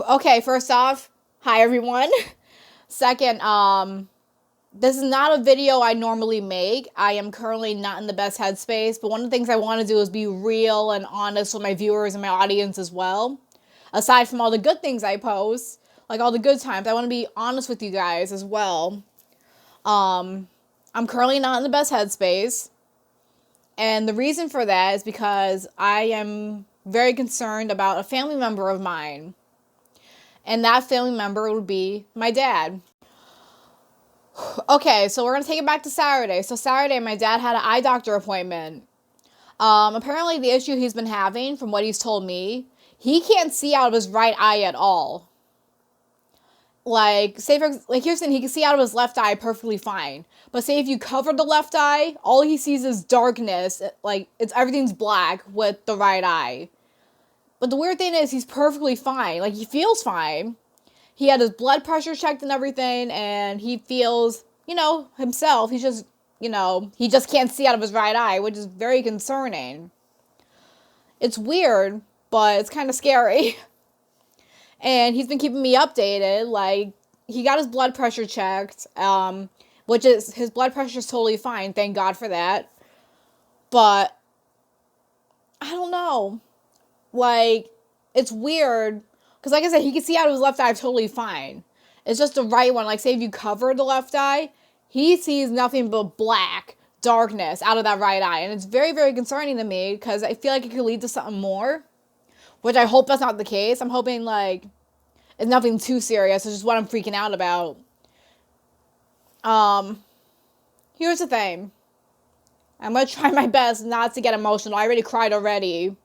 Okay, first off, hi everyone. Second, this is not a video I normally make. I am currently not in the best headspace, but one of the things I want to do is be real and honest with my viewers and my audience as well. Aside from all the good things I post, like all the good times, I want to be honest with you guys as well. I'm currently not in the best headspace, and the reason for that is because I am very concerned about a family member of mine. And that family member would be my dad. Okay, so we're going to take it back to Saturday. So Saturday, my dad had an eye doctor appointment. Apparently the issue he's been having, from what he's told me, he can't see out of his right eye at all. Like, say here's the thing, he can see out of his left eye perfectly fine. But say if you cover the left eye, all he sees is darkness. Like, everything's black with the right eye. But the weird thing is, he's perfectly fine. Like, he feels fine. He had his blood pressure checked and everything, and he feels, himself. He's just, he just can't see out of his right eye, which is very concerning. It's weird, but it's kind of scary. And he's been keeping me updated. Like, he got his blood pressure checked, his blood pressure is totally fine. Thank God for that. But, I don't know. Like, it's weird. Because like I said, he can see out of his left eye totally fine. It's just the right one. Like, say if you cover the left eye, he sees nothing but black, darkness out of that right eye. And it's very, very concerning to me because I feel like it could lead to something more. Which I hope that's not the case. I'm hoping, like, it's nothing too serious. It's just what I'm freaking out about. Here's the thing. I'm going to try my best not to get emotional. I already cried already.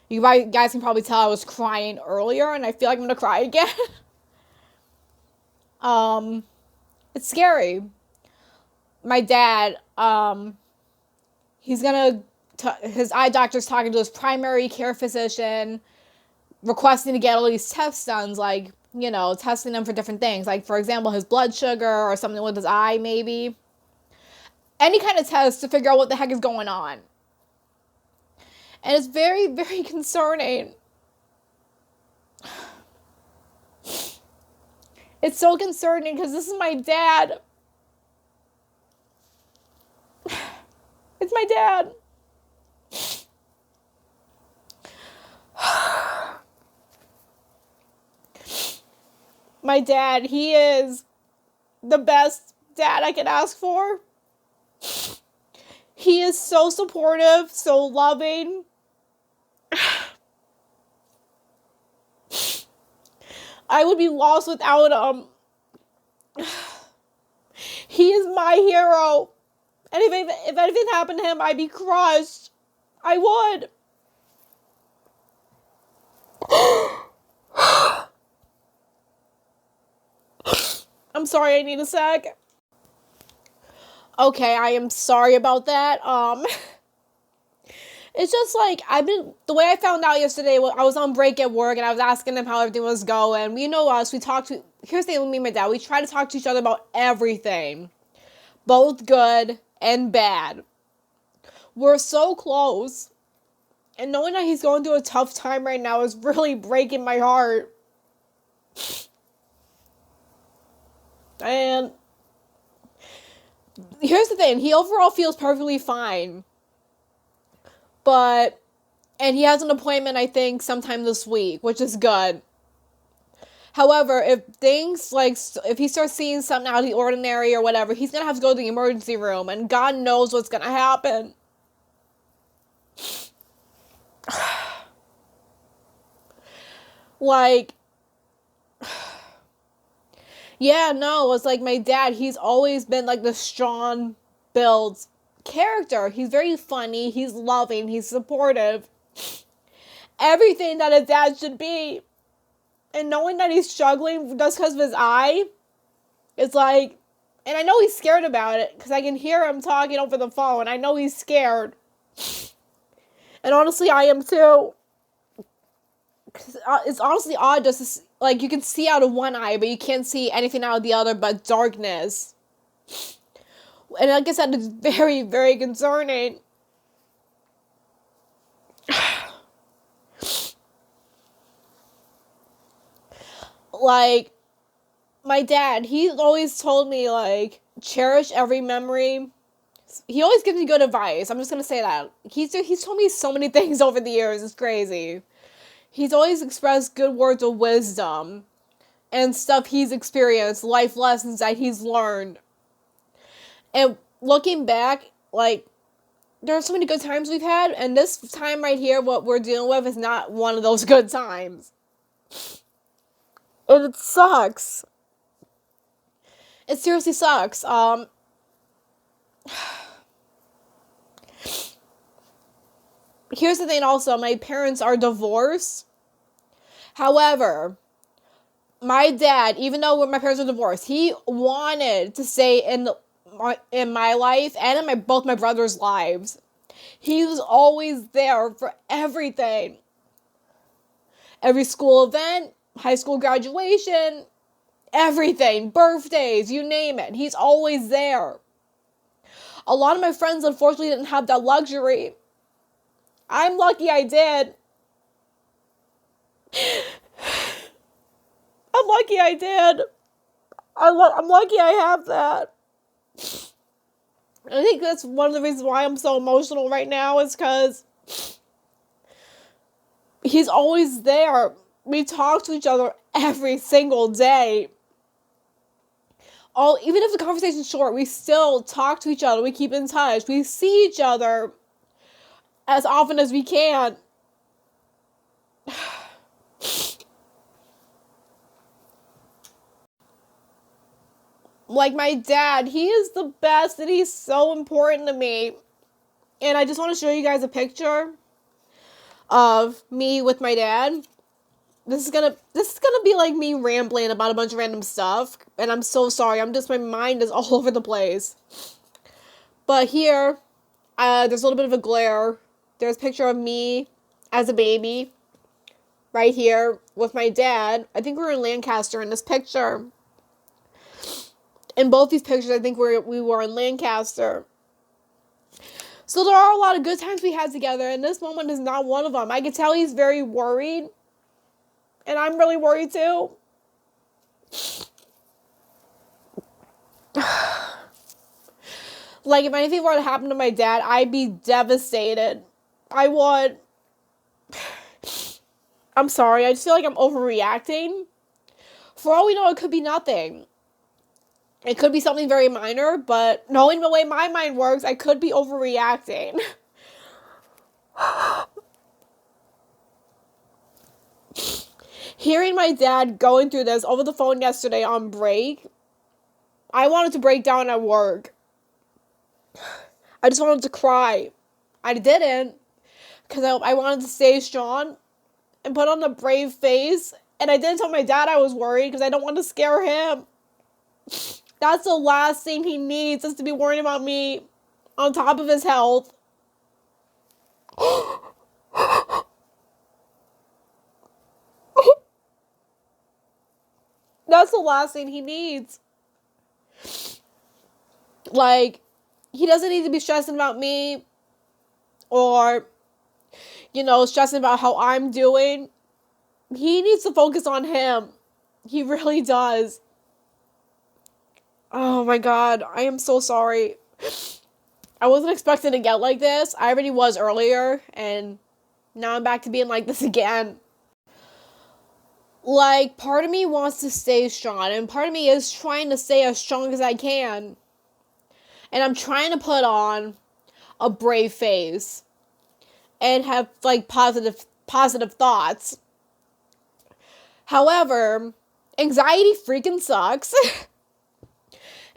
You guys can probably tell I was crying earlier, and I feel like I'm gonna cry again. It's scary. My dad, his eye doctor's talking to his primary care physician, requesting to get all these tests done, like, testing him for different things. Like, for example, his blood sugar or something with his eye, maybe. Any kind of test to figure out what the heck is going on. And it's very, very concerning. It's so concerning because this is my dad. It's my dad. My dad, he is the best dad I could ask for. He is so supportive, so loving. I would be lost without him. He is my hero. And if anything happened to him, I'd be crushed. I would. I'm sorry, I need a sec. Okay, I am sorry about that. It's just like, the way I found out yesterday, I was on break at work and I was asking him how everything was going. You know us, here's the thing with me and my dad, we try to talk to each other about everything. Both good and bad. We're so close. And knowing that he's going through a tough time right now is really breaking my heart. And here's the thing, he overall feels perfectly fine. And he has an appointment, I think, sometime this week, which is good. However, if he starts seeing something out of the ordinary or whatever, he's going to have to go to the emergency room, and God knows what's going to happen. Like, yeah, no, it's like my dad, he's always been like the strong-built character. He's very funny, he's loving, he's supportive. Everything that a dad should be. And knowing that he's struggling just because of his eye, it's like, and I know he's scared about it because I can hear him talking over the phone. I know he's scared. And honestly, I am too. It's honestly odd just to, like, you can see out of one eye, but you can't see anything out of the other but darkness. And like I said, it's very, very concerning. Like, my dad, he always told me, like, cherish every memory. He always gives me good advice. I'm just gonna say that. He's told me so many things over the years. It's crazy. He's always expressed good words of wisdom and stuff he's experienced, life lessons that he's learned. And looking back, like, there are so many good times we've had, and this time right here, what we're dealing with, is not one of those good times. And it sucks. It seriously sucks. Here's the thing also, my parents are divorced. However, my dad, even though my parents are divorced, he wanted to stay in my life and in both my brothers' lives. He was always there for everything. Every school event, high school graduation, everything, birthdays, you name it. He's always there. A lot of my friends, unfortunately, didn't have that luxury. I'm lucky I did. I'm lucky I did. I'm lucky I have that. I think that's one of the reasons why I'm so emotional right now, is because he's always there. We talk to each other every single day. Even if the conversation's short, we still talk to each other. We keep in touch. We see each other as often as we can. Like, my dad, he is the best, and he's so important to me. And I just want to show you guys a picture of me with my dad. This is gonna be like me rambling about a bunch of random stuff, and I'm so sorry. My mind is all over the place. But here, there's a little bit of a glare. There's a picture of me as a baby, right here, with my dad. I think we were in Lancaster in this picture. In both these pictures, I think we were in Lancaster. So there are a lot of good times we had together, and this moment is not one of them. I can tell he's very worried, and I'm really worried too. Like, if anything were to happen to my dad, I'd be devastated. I would. I'm sorry, I just feel like I'm overreacting. For all we know, it could be nothing. It could be something very minor, but knowing the way my mind works, I could be overreacting. Hearing my dad going through this over the phone yesterday on break, I wanted to break down at work. I just wanted to cry. I didn't, because I wanted to stay strong and put on a brave face, and I didn't tell my dad I was worried because I don't want to scare him. That's the last thing he needs, is to be worrying about me on top of his health. That's the last thing he needs. Like, he doesn't need to be stressing about me or, stressing about how I'm doing. He needs to focus on him. He really does. Oh my God, I am so sorry. I wasn't expecting to get like this. I already was earlier, and now I'm back to being like this again. Like, part of me wants to stay strong, and part of me is trying to stay as strong as I can. And I'm trying to put on a brave face and have, like, positive thoughts. However, anxiety freaking sucks.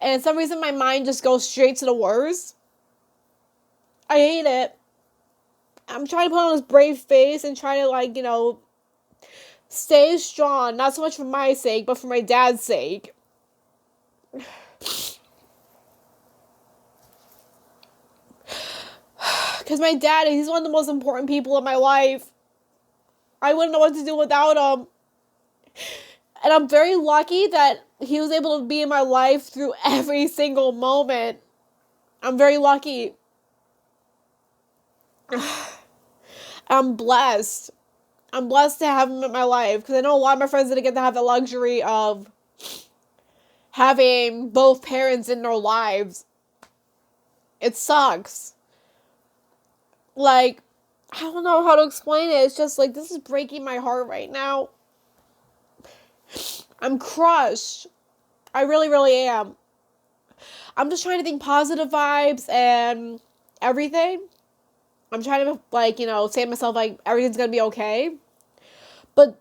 And for some reason, my mind just goes straight to the worst. I hate it. I'm trying to put on this brave face and try to, stay strong. Not so much for my sake, but for my dad's sake. Because my dad, he's one of the most important people in my life. I wouldn't know what to do without him. And I'm very lucky that he was able to be in my life through every single moment. I'm very lucky. I'm blessed. I'm blessed to have him in my life, because I know a lot of my friends didn't get to have the luxury of having both parents in their lives. It sucks. Like, I don't know how to explain it. It's just like, this is breaking my heart right now. I'm crushed. I really, really am. I'm just trying to think positive vibes and everything. I'm trying to, like, say to myself, like, everything's gonna be okay. But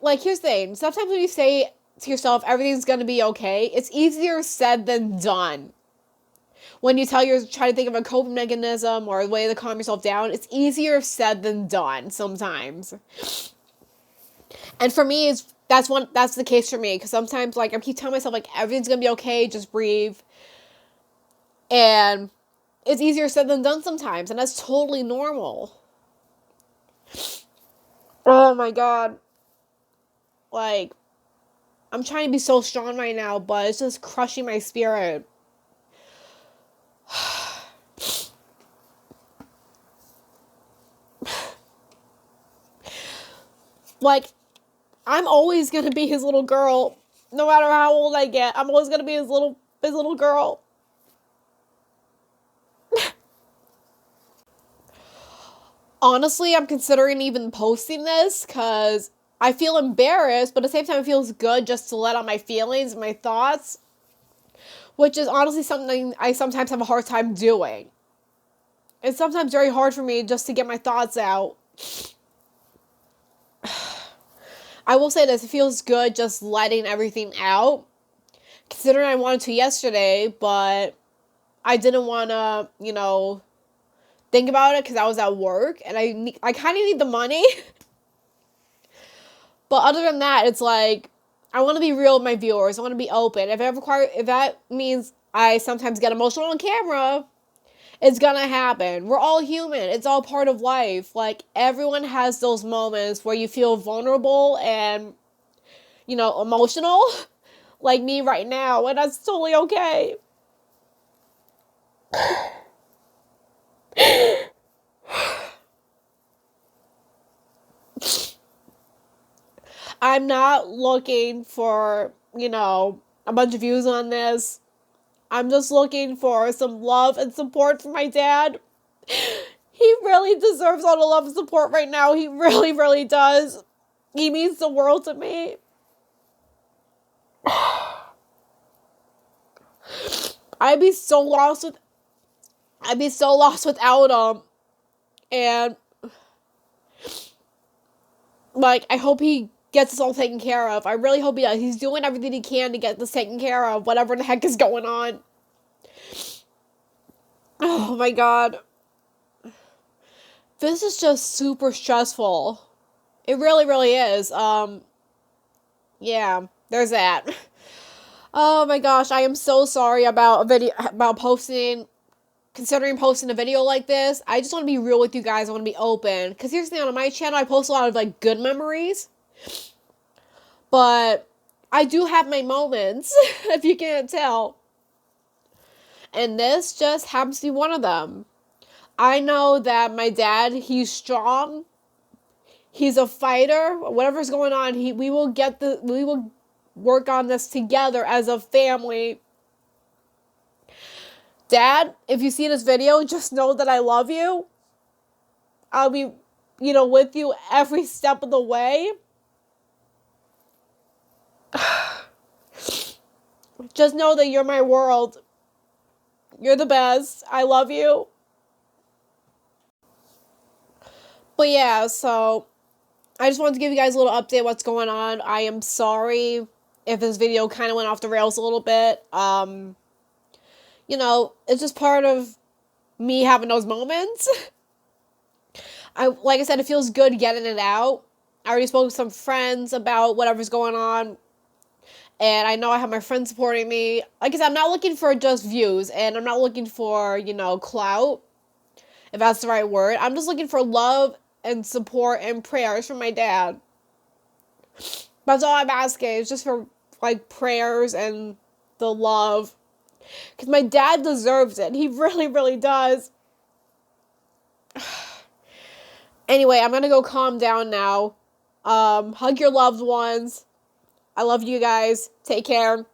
like, here's the thing. Sometimes when you say to yourself, everything's gonna be okay, it's easier said than done. When you try to think of a coping mechanism or a way to calm yourself down, it's easier said than done sometimes. And for me, that's the case for me, because sometimes, like, I keep telling myself, like, everything's gonna be okay, just breathe. And it's easier said than done sometimes, and that's totally normal. Oh my god. Like, I'm trying to be so strong right now, but it's just crushing my spirit. Like, I'm always gonna be his little girl. No matter how old I get, I'm always gonna be his little girl. Honestly, I'm considering even posting this, because I feel embarrassed, but at the same time it feels good just to let out my feelings and my thoughts, which is honestly something I sometimes have a hard time doing. It's sometimes very hard for me just to get my thoughts out. I will say this, it feels good just letting everything out, considering I wanted to yesterday, but I didn't want to, think about it because I was at work, and I kind of need the money. But other than that, it's like, I want to be real with my viewers. I want to be open. If that means I sometimes get emotional on camera, it's gonna happen. We're all human. It's all part of life. Like, everyone has those moments where you feel vulnerable and, emotional, like me right now, and that's totally okay. I'm not looking for, a bunch of views on this. I'm just looking for some love and support from my dad. He really deserves all the love and support right now. He really, really does. He means the world to me. I'd be so lost without him. And, like, I hope he gets this all taken care of. I really hope he does. He's doing everything he can to get this taken care of, whatever the heck is going on. Oh my god. This is just super stressful. It really, really is. Yeah, there's that. Oh my gosh, I am so sorry about considering posting a video like this. I just want to be real with you guys. I want to be open. Because here's the thing, on my channel, I post a lot of, like, good memories. But I do have my moments, if you can't tell. And this just happens to be one of them. I know that my dad, he's strong. He's a fighter. Whatever's going on, we will work on this together as a family. Dad, if you see this video, just know that I love you. I'll be, with you every step of the way. Just know that you're my world. You're the best. I love you. But yeah, so I just wanted to give you guys a little update what's going on. I am sorry if this video kind of went off the rails a little bit. It's just part of me having those moments. Like I said, it feels good getting it out. I already spoke to some friends about whatever's going on. And I know I have my friends supporting me. Like I said, I'm not looking for just views. And I'm not looking for, clout. If that's the right word. I'm just looking for love and support and prayers from my dad. That's all I'm asking. It's just for, like, prayers and the love. Because my dad deserves it. He really, really does. Anyway, I'm gonna go calm down now. Hug your loved ones. I love you guys. Take care.